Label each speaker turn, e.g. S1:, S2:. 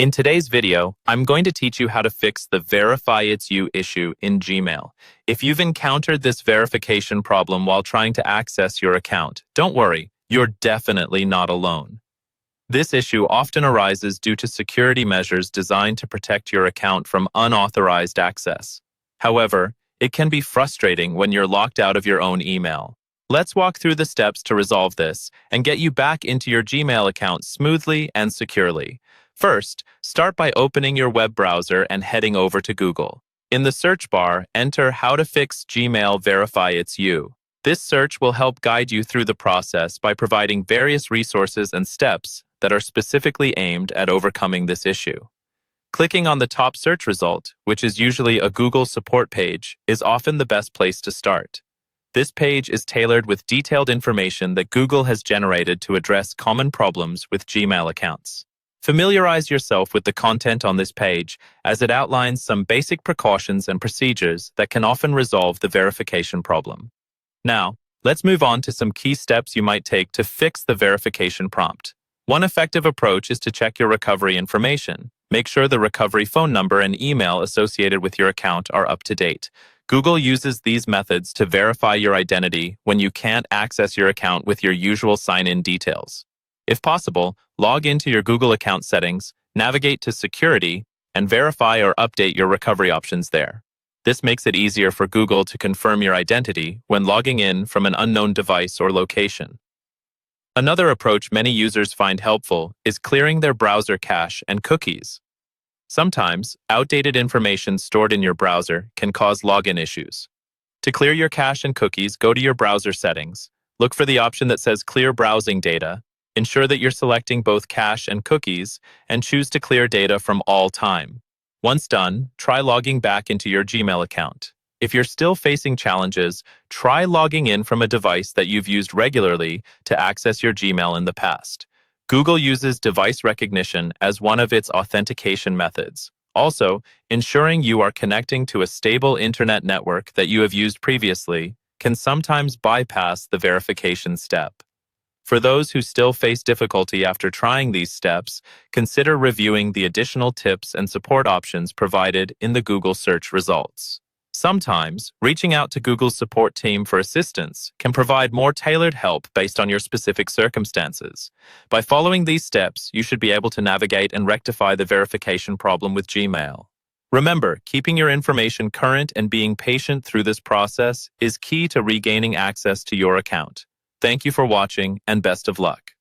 S1: In today's video, I'm going to teach you how to fix the Verify It's You issue in Gmail. If you've encountered this verification problem while trying to access your account, don't worry, you're definitely not alone. This issue often arises due to security measures designed to protect your account from unauthorized access. However, it can be frustrating when you're locked out of your own email. Let's walk through the steps to resolve this and get you back into your Gmail account smoothly and securely. First, start by opening your web browser and heading over to Google. In the search bar, enter How to Fix Gmail Verify It's You. This search will help guide you through the process by providing various resources and steps that are specifically aimed at overcoming this issue. Clicking on the top search result, which is usually a Google support page, is often the best place to start. This page is tailored with detailed information that Google has generated to address common problems with Gmail accounts. Familiarize yourself with the content on this page, as it outlines some basic precautions and procedures that can often resolve the verification problem. Now, let's move on to some key steps you might take to fix the verification prompt. One effective approach is to check your recovery information. Make sure the recovery phone number and email associated with your account are up to date. Google uses these methods to verify your identity when you can't access your account with your usual sign-in details. If possible, log into your Google account settings, navigate to Security, and verify or update your recovery options there. This makes it easier for Google to confirm your identity when logging in from an unknown device or location. Another approach many users find helpful is clearing their browser cache and cookies. Sometimes, outdated information stored in your browser can cause login issues. To clear your cache and cookies, go to your browser settings. Look for the option that says Clear Browsing Data. Ensure that you're selecting both cache and cookies, and choose to clear data from all time. Once done, try logging back into your Gmail account. If you're still facing challenges, try logging in from a device that you've used regularly to access your Gmail in the past. Google uses device recognition as one of its authentication methods. Also, ensuring you are connecting to a stable internet network that you have used previously can sometimes bypass the verification step. For those who still face difficulty after trying these steps, consider reviewing the additional tips and support options provided in the Google search results. Sometimes, reaching out to Google's support team for assistance can provide more tailored help based on your specific circumstances. By following these steps, you should be able to navigate and rectify the verification problem with Gmail. Remember, keeping your information current and being patient through this process is key to regaining access to your account. Thank you for watching, and best of luck.